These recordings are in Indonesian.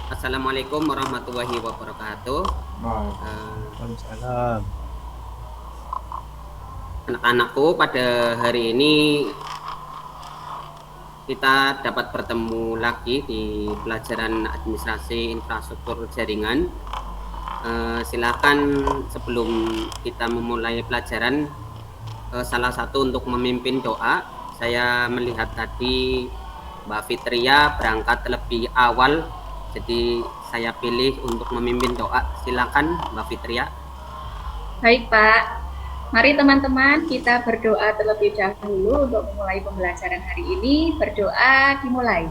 Assalamualaikum warahmatullahi wabarakatuh. Eh, Waalaikumsalam. Anak-anakku, pada hari ini kita dapat bertemu lagi di pelajaran administrasi infrastruktur jaringan. Silakan sebelum kita memulai pelajaran, salah satu untuk memimpin doa. Saya melihat tadi Mbak Fitria berangkat lebih awal, jadi saya pilih untuk memimpin doa. Silakan Mbak Fitria. Baik Pak, mari teman-teman kita berdoa terlebih dahulu untuk memulai pembelajaran hari ini. Berdoa dimulai.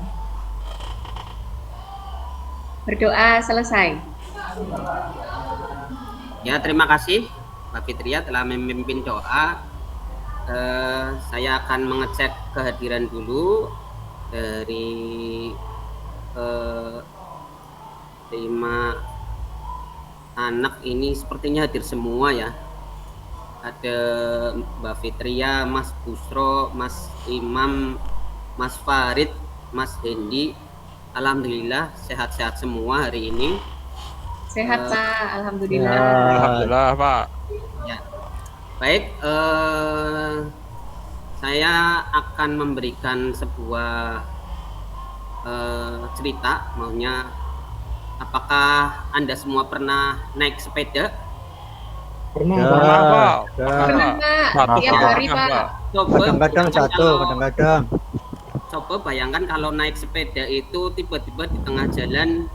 Berdoa selesai. Ya, terima kasih Mbak Fitria telah memimpin doa. Saya akan mengecek kehadiran dulu dari 5 anak ini, sepertinya hadir semua ya. Ada Mbak Fitria, Mas Busro, Mas Imam, Mas Farid, Mas Hendi. Alhamdulillah sehat-sehat semua hari ini. Sehat Pak, Alhamdulillah. Alhamdulillah Pak. Ya. Baik, saya akan memberikan sebuah cerita. Maunya, apakah Anda semua pernah naik sepeda? Pernah, Pak. Pernah Pak, tiap hari Pak. Kadang-kadang jatuh, kadang-kadang. Coba bayangkan kalau naik sepeda itu tiba-tiba di tengah jalan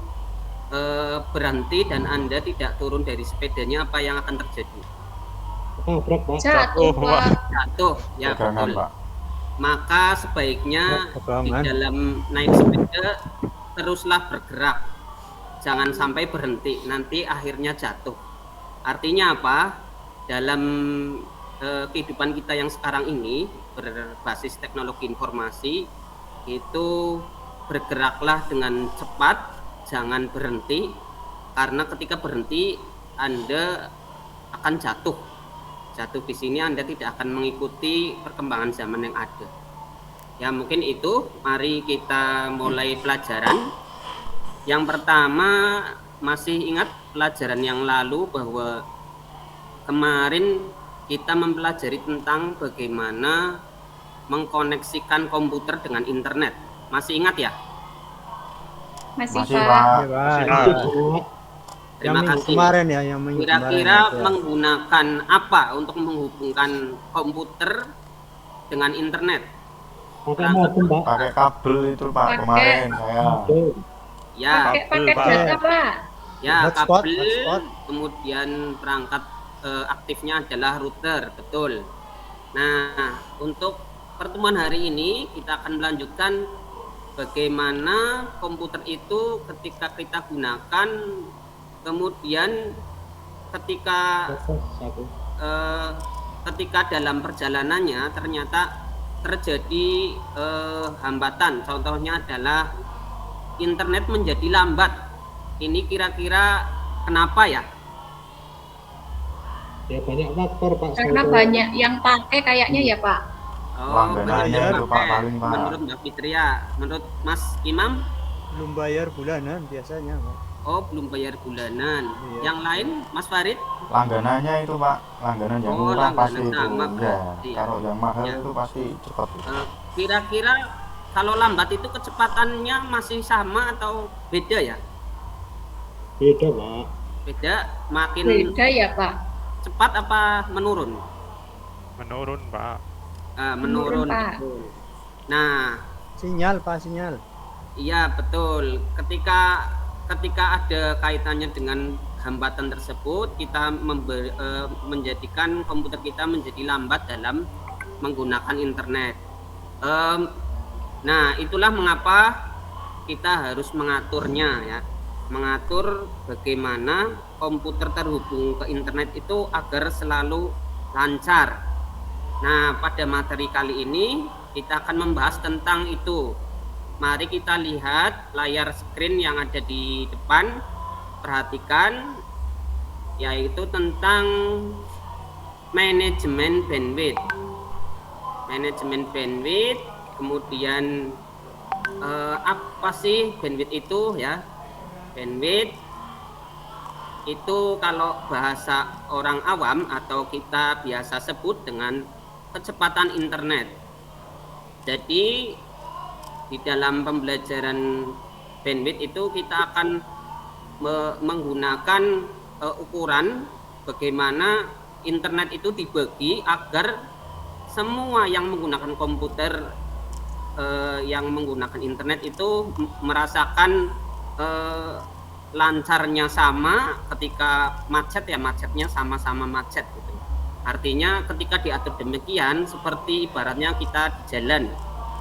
berhenti dan Anda tidak turun dari sepedanya, apa yang akan terjadi? Jatuh Pak. Jatuh, ya betul. Pak. Maka sebaiknya di dalam naik sepeda teruslah bergerak, jangan sampai berhenti, nanti akhirnya jatuh. Artinya apa? Dalam kehidupan kita yang sekarang ini berbasis teknologi informasi, itu bergeraklah dengan cepat, jangan berhenti, karena ketika berhenti Anda akan jatuh. Jatuh di sini Anda tidak akan mengikuti perkembangan zaman yang ada. Ya, mungkin itu. Mari kita mulai pelajaran. Yang pertama, masih ingat pelajaran yang lalu bahwa kemarin kita mempelajari tentang bagaimana mengkoneksikan komputer dengan internet. Masih ingat ya? Masih Masih, Pak. Pak. Terima kasih. Kemarin ya, yang Kira-kira kemarin, menggunakan apa untuk menghubungkan komputer dengan internet? Pakai kabel itu Pak, kemarin saya. Ya, Pakai data Pak. ya, Hotspot, kabel, hotspot. kemudian perangkat aktifnya adalah router, betul. Nah, untuk pertemuan hari ini kita akan melanjutkan bagaimana komputer itu ketika kita gunakan, kemudian ketika dalam perjalanannya ternyata terjadi hambatan. Contohnya adalah internet menjadi lambat. Ini kira-kira kenapa ya? Ya banyak faktor Pak. Karena banyak yang pakai kayaknya ya Pak. Langganannya itu Pak, paling Pak. Menurut Mbak Fitria, menurut Mas Imam? Belum bayar bulanan biasanya, Pak. Oh, belum bayar bulanan. Iya. Yang lain, Mas Farid? Langganannya itu Pak, langganan yang Oh, murah langganan pasti itu. sama Ya, berarti. kalau yang mahal Ya. itu pasti cepat. Kira-kira kalau lambat itu kecepatannya masih sama atau beda ya? Beda Pak. Beda, makin Beda ya Pak. cepat apa menurun? Menurun Pak. Menurun. Pak. Betul. Nah, Sinyal, Pak, sinyal. iya betul. Ketika ada kaitannya dengan hambatan tersebut, kita menjadikan komputer kita menjadi lambat dalam menggunakan internet. Nah, itulah mengapa kita harus mengaturnya ya. Mengatur bagaimana komputer terhubung ke internet itu agar selalu lancar. Nah, pada materi kali ini kita akan membahas tentang itu. Mari kita lihat layar screen yang ada di depan. Perhatikan, yaitu tentang manajemen bandwidth. Manajemen bandwidth, kemudian apa sih bandwidth itu ya? Bandwidth itu kalau bahasa orang awam atau kita biasa sebut dengan kecepatan internet. Jadi di dalam pembelajaran bandwidth itu kita akan menggunakan ukuran bagaimana internet itu dibagi agar semua yang menggunakan komputer yang menggunakan internet itu merasakan lancarnya sama. Ketika macet ya macetnya sama-sama macet gitu. Artinya ketika diatur demikian seperti ibaratnya kita di jalan.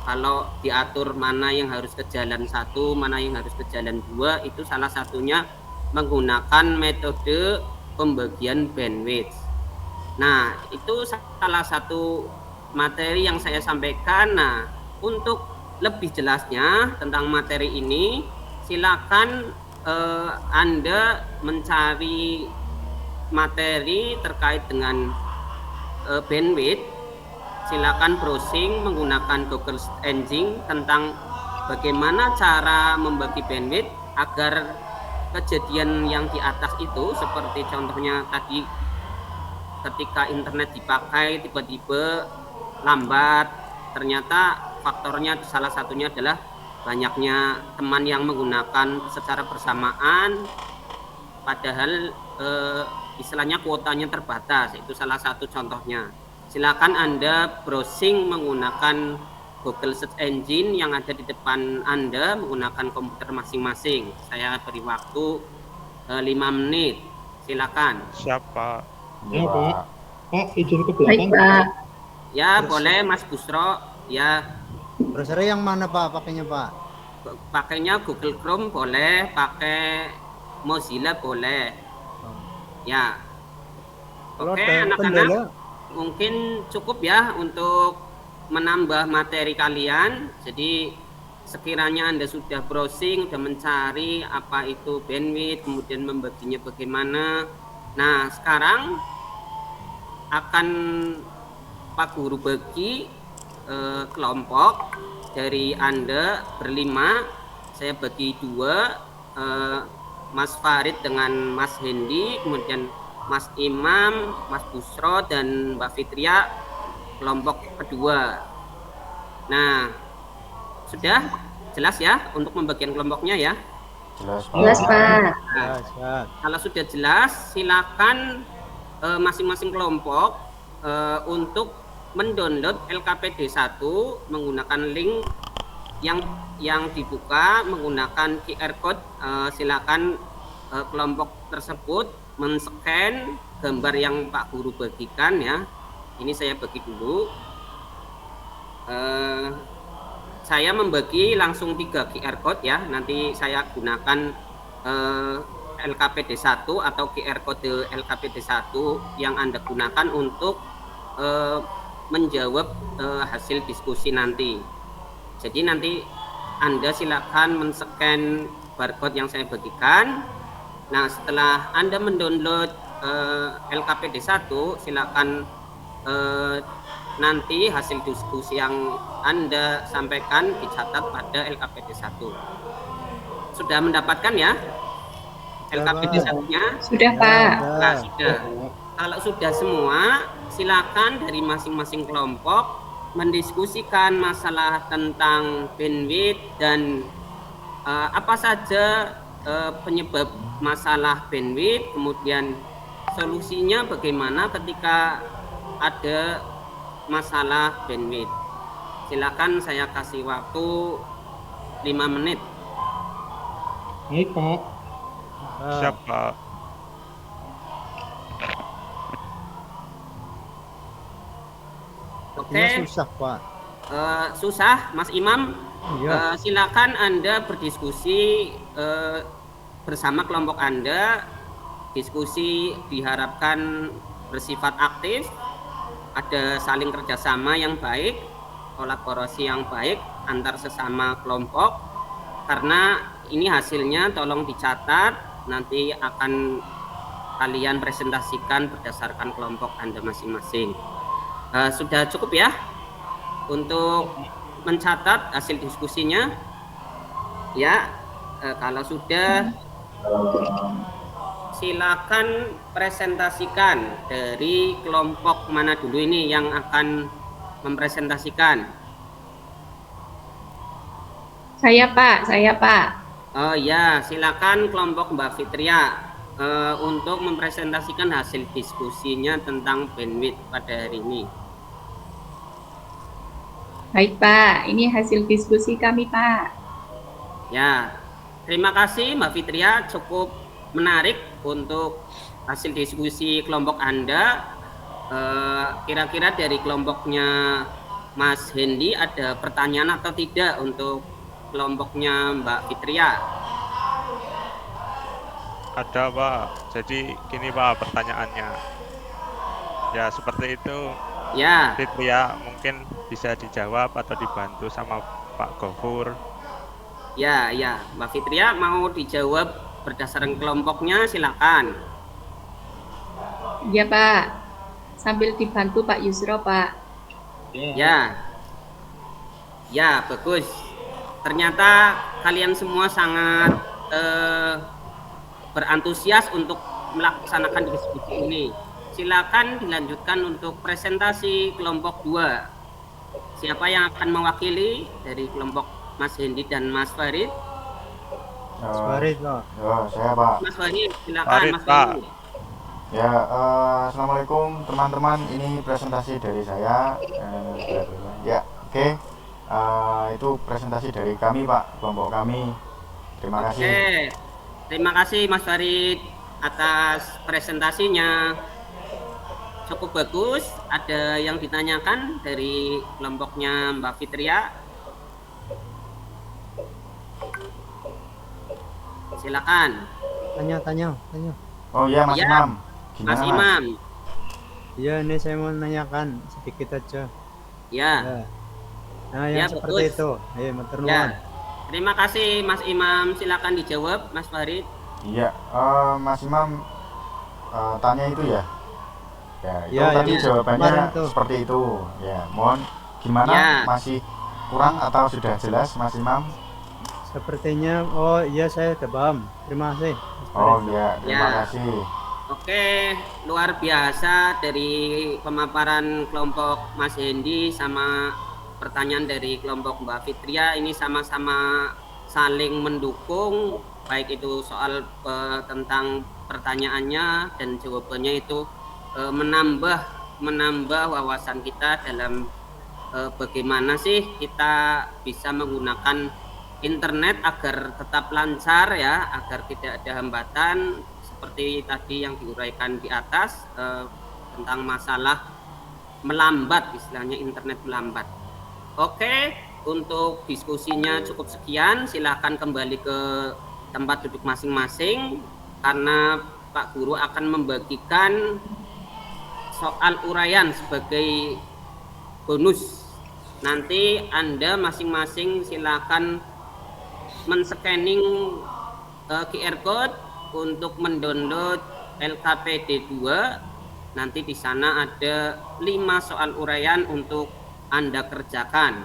Kalau diatur mana yang harus ke jalan 1, mana yang harus ke jalan 2, itu salah satunya menggunakan metode pembagian bandwidth. Nah, itu salah satu materi yang saya sampaikan. Nah, untuk lebih jelasnya tentang materi ini, silakan Anda mencari materi terkait dengan bandwidth. Silakan browsing menggunakan Google Search Engine tentang bagaimana cara membagi bandwidth agar kejadian yang di atas itu, seperti contohnya tadi ketika internet dipakai tiba-tiba lambat, ternyata faktornya salah satunya adalah banyaknya teman yang menggunakan secara bersamaan, padahal istilahnya kuotanya terbatas. Itu salah satu contohnya. Silakan Anda browsing menggunakan Google Search Engine yang ada di depan Anda menggunakan komputer masing-masing. Saya beri waktu 5 menit. Silakan. Siapa? Ya, Pak. Pak, izin ke Baik, belakang. Pak. Ya, boleh Mas Busro. Ya, Browsernya yang mana Pak pakainya Pak? pakainya Google Chrome boleh, pakai Mozilla boleh. Ya. Kalau Oke, ada anak-anak. kendala, Mungkin cukup ya untuk menambah materi kalian. Jadi sekiranya Anda sudah browsing, sudah mencari apa itu bandwidth, kemudian membaginya bagaimana. Nah, sekarang akan Pak Guru bagi kelompok dari Anda berlima. Saya bagi 2, Mas Farid dengan Mas Hendi, kemudian Mas Imam, Mas Busro, dan Mbak Fitria kelompok kedua. Nah, sudah jelas ya untuk pembagian kelompoknya ya? Jelas, Pak. ya. Kalau sudah jelas, silakan masing-masing kelompok untuk mendownload LKPD 1 menggunakan link yang dibuka menggunakan QR code. Silakan kelompok tersebut men-scan gambar yang Pak Guru bagikan ya. Ini saya bagi dulu. Saya membagi langsung 3 QR code ya. Nanti saya gunakan LKPD 1 atau QR code LKPD 1 yang Anda gunakan untuk menjawab hasil diskusi nanti. Jadi nanti Anda silakan men-scan barcode yang saya bagikan. Nah, setelah Anda mendownload LKPD 1, silakan nanti hasil diskusi yang Anda sampaikan dicatat pada LKPD 1. Sudah mendapatkan ya LKPD 1-nya? Sudah, Pak. Nah, sudah. Kalau sudah semua, silakan dari masing-masing kelompok mendiskusikan masalah tentang bandwidth dan apa saja penyebab masalah bandwidth, kemudian solusinya bagaimana ketika ada masalah bandwidth. Silakan, saya kasih waktu 5 menit. Baik, Pak. Siapa? Oke. Ini susah Pak. Susah, Mas Imam. Iya. Silakan Anda berdiskusi bersama kelompok Anda. Diskusi diharapkan bersifat aktif, ada saling kerjasama yang baik, kolaborasi yang baik antar sesama kelompok. Karena ini hasilnya tolong dicatat, nanti akan kalian presentasikan berdasarkan kelompok Anda masing-masing. Sudah cukup ya untuk mencatat hasil diskusinya? Ya, kalau sudah Silakan presentasikan dari kelompok mana dulu ini yang akan mempresentasikan. Saya Pak. Oh ya, silakan kelompok Mbak Fitria untuk mempresentasikan hasil diskusinya tentang bandwidth pada hari ini. Baik Pak, ini hasil diskusi kami Pak. Ya, terima kasih Mbak Fitria, cukup menarik untuk hasil diskusi kelompok Anda. Kira-kira dari kelompoknya Mas Hendy ada pertanyaan atau tidak untuk kelompoknya Mbak Fitria? Ada Pak. Jadi gini Pak pertanyaannya. Ya seperti itu. Ya. Fitria mungkin bisa dijawab atau dibantu sama Pak Gofur. Ya, Mbak Fitria mau dijawab berdasarkan kelompoknya, silakan. Iya Pak, sambil dibantu Pak Yusro Pak. Ya, bagus. Ternyata kalian semua sangat berantusias untuk melaksanakan diskusi ini. Silakan dilanjutkan untuk presentasi kelompok 2. Siapa yang akan mewakili dari kelompok Mas Hendy dan Mas Farid? Mas Farid loh. Ya, saya Pak. Mas Farid, silakan Farid, Mas Pak. Farid. Ya, assalamualaikum teman-teman. Ini presentasi dari saya. Ya, oke. Itu presentasi dari kami Pak, kelompok kami. Terima kasih. Oke, terima kasih Mas Farid atas presentasinya. Cukup bagus. Ada yang ditanyakan dari kelompoknya Mbak Fitria? Silakan. Tanya. Oh iya Mas Ya, Imam. Gimana Mas Imam. Iya, ini saya mau nanyakan sedikit aja. Ya. Nah, yang Ya, seperti bagus. itu. Matur nuwun. Ya. Terima kasih Mas Imam. Silakan dijawab Mas Farid. Iya, Mas Imam tanya itu ya. Ya, itu Ya, tadi yang jawabannya kemarin tuh. seperti itu. Ya, mohon gimana? Ya. Masih kurang atau sudah jelas Mas Imam? Sepertinya, oh iya saya udah paham. Terima kasih. Mas Oh Farid. iya, terima Ya. kasih. Oke, luar biasa dari pemaparan kelompok Mas Hendy sama pertanyaan dari kelompok Mbak Fitria. Ini sama-sama saling mendukung, baik itu soal tentang pertanyaannya dan jawabannya itu menambah wawasan kita dalam bagaimana sih kita bisa menggunakan internet agar tetap lancar ya, agar tidak ada hambatan seperti tadi yang diuraikan di atas tentang masalah melambat, istilahnya internet melambat. Oke, untuk diskusinya cukup sekian. Silahkan kembali ke tempat duduk masing-masing karena Pak Guru akan membagikan soal uraian sebagai bonus. Nanti Anda masing-masing silakan men-scanning QR code untuk mendownload LKPD 2. Nanti di sana ada 5 soal uraian untuk Anda kerjakan.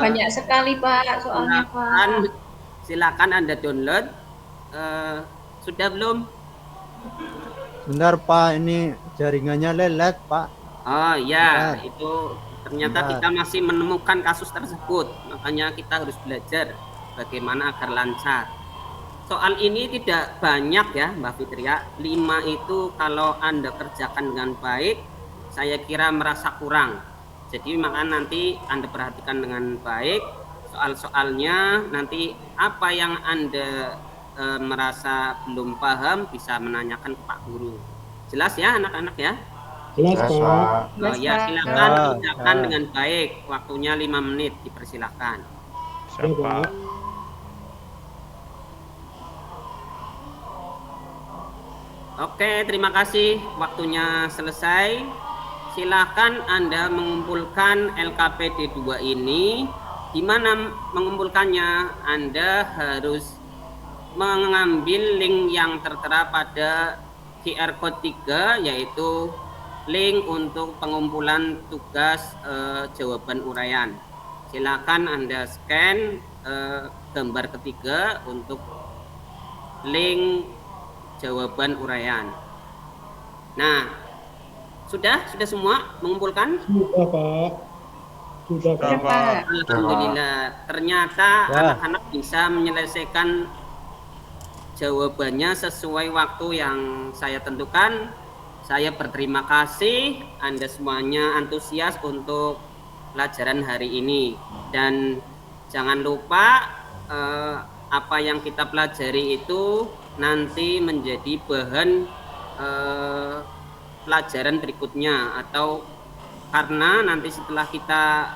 Banyak sekali Pak soalnya Pak. Silakan Anda download. Sudah belum? Bentar Pak, ini jaringannya lelet Pak. Oh ya, Bentar. itu ternyata Bentar. kita masih menemukan kasus tersebut. Makanya kita harus belajar bagaimana agar lancar. Soal ini tidak banyak ya Mbak Fitria. 5 itu kalau Anda kerjakan dengan baik, saya kira merasa kurang. Jadi maka nanti Anda perhatikan dengan baik soal-soalnya. Nanti apa yang Anda merasa belum paham bisa menanyakan ke Pak Guru. Jelas ya anak-anak ya? Jelas Jelas Pak. Pak. Oh ya, Pak. silakan Ya, kerjakan ya. dengan baik. Waktunya 5 menit, dipersilakan. Ya, Siapa? Pak. Oke, terima kasih. Waktunya selesai. Silakan Anda mengumpulkan LKPD 2 ini. Di mana mengumpulkannya? Anda harus mengambil link yang tertera pada QR code 3, yaitu link untuk pengumpulan tugas jawaban uraian. Silakan Anda scan gambar ketiga untuk link jawaban uraian. Nah, sudah semua mengumpulkan? Sudah, Pak. Sudah, Sudah, Pak. Pak. Alhamdulillah, ternyata Ya. anak-anak bisa menyelesaikan jawabannya sesuai waktu yang saya tentukan. Saya berterima kasih, Anda semuanya antusias untuk pelajaran hari ini. Dan jangan lupa apa yang kita pelajari itu nanti menjadi bahan pelajaran berikutnya, atau karena nanti setelah kita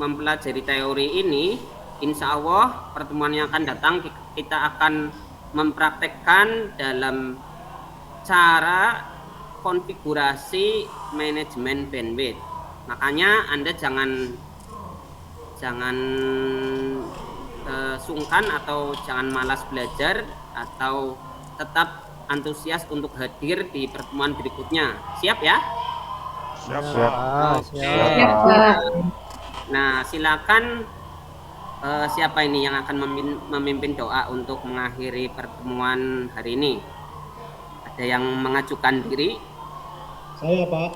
mempelajari teori ini, insya Allah pertemuan yang akan datang kita akan mempraktekkan dalam cara konfigurasi manajemen bandwidth. Makanya Anda jangan sungkan atau jangan malas belajar, atau tetap antusias untuk hadir di pertemuan berikutnya. Siap ya? Siap, Siap. Pak. Oke. Siap, Pak. Nah, silakan siapa ini yang akan memimpin doa untuk mengakhiri pertemuan hari ini? Ada yang mengajukan diri? Saya, Pak.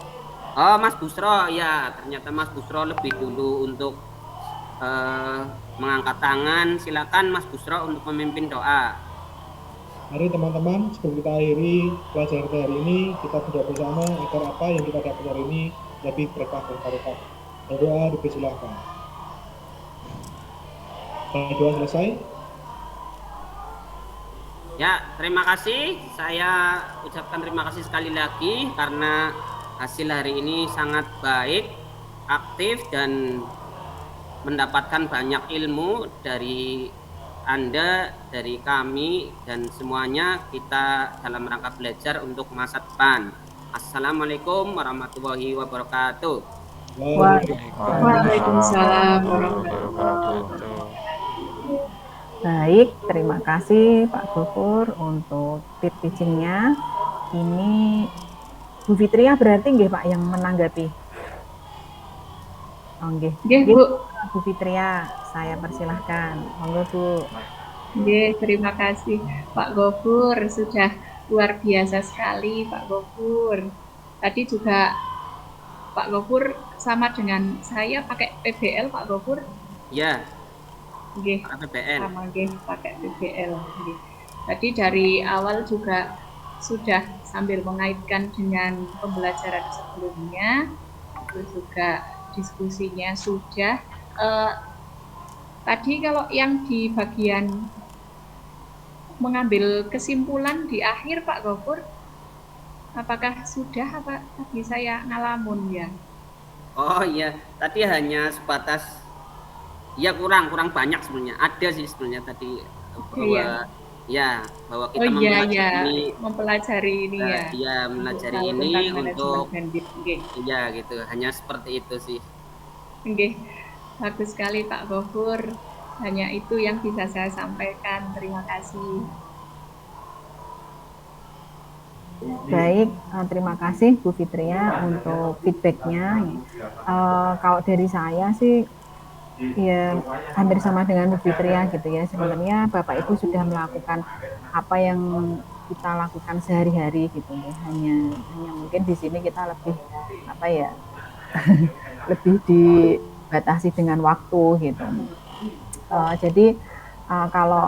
Oh, Mas Busro, ya ternyata Mas Busro lebih dulu untuk mengangkat tangan. Silakan Mas Busro untuk memimpin doa. Mari teman-teman, sebelum kita akhiri pelajaran kita hari ini, kita berdoa bersama agar apa yang kita dapat hari ini lebih berkah dan barokah. Berdoa dipersilahkan. Kalau doa selesai, Ya, terima kasih. Saya ucapkan terima kasih sekali lagi karena hasil hari ini sangat baik, aktif, dan mendapatkan banyak ilmu dari Anda, dari kami, dan semuanya kita dalam rangka belajar untuk masa depan. Assalamualaikum warahmatullahi wabarakatuh. Waalaikumsalam warahmatullahi wabarakatuh. Baik, terima kasih Pak Gofur untuk tip teachingnya. Ini Bu Fitria berarti nggih Pak yang menanggapi? Oh, nggih. Nggih, Bu. Bu Fitria, saya persilahkan. Monggo Bu. Nggih, terima kasih Pak Gofur, sudah luar biasa sekali Pak Gofur. Tadi juga Pak Gofur sama dengan saya pakai PBL Pak Gofur. Ya, Nggih, PBL. sama nggih pakai PBL. Nggih. Tadi dari awal juga sudah sambil mengaitkan dengan pembelajaran sebelumnya, terus juga diskusinya sudah. Tadi kalau yang di bagian mengambil kesimpulan di akhir Pak Gofur, apakah sudah apa tadi saya ngalamun ya? Oh iya, tadi hanya sebatas, ya kurang banyak sebenarnya. Ada sih sebenarnya tadi bahwa Iya. bahwa kita mempelajari ini ya. Iya, mempelajari Tahu ini tentang untuk manajemen bandwidth. Nggih. iya gitu, hanya seperti itu sih. Nggih. Bagus sekali Pak Gofur. Hanya itu yang bisa saya sampaikan. Terima kasih. Baik, terima kasih Bu Fitria untuk feedbacknya. Kalau dari saya sih, ya hampir sama dengan Bu Fitria gitu ya. Sebenarnya Bapak Ibu sudah melakukan apa yang kita lakukan sehari-hari gitu ya. Hanya mungkin di sini kita lebih apa ya, lebih dibatasi dengan waktu gitu. Jadi kalau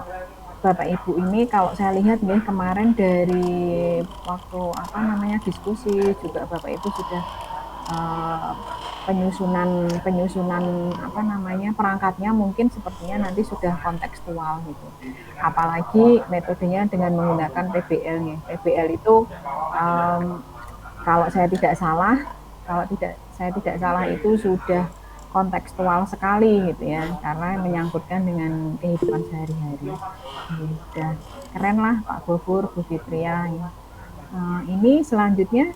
Bapak Ibu ini, kalau saya lihat nih kemarin dari waktu diskusi juga Bapak Ibu sudah penyusunan perangkatnya mungkin sepertinya nanti sudah kontekstual gitu. Apalagi metodenya dengan menggunakan PBL nih. PBL itu kalau saya tidak salah itu sudah kontekstual sekali gitu ya, karena menyangkutkan dengan kehidupan sehari-hari. Udah keren lah Pak Gofur, Bu Fitria. Ini selanjutnya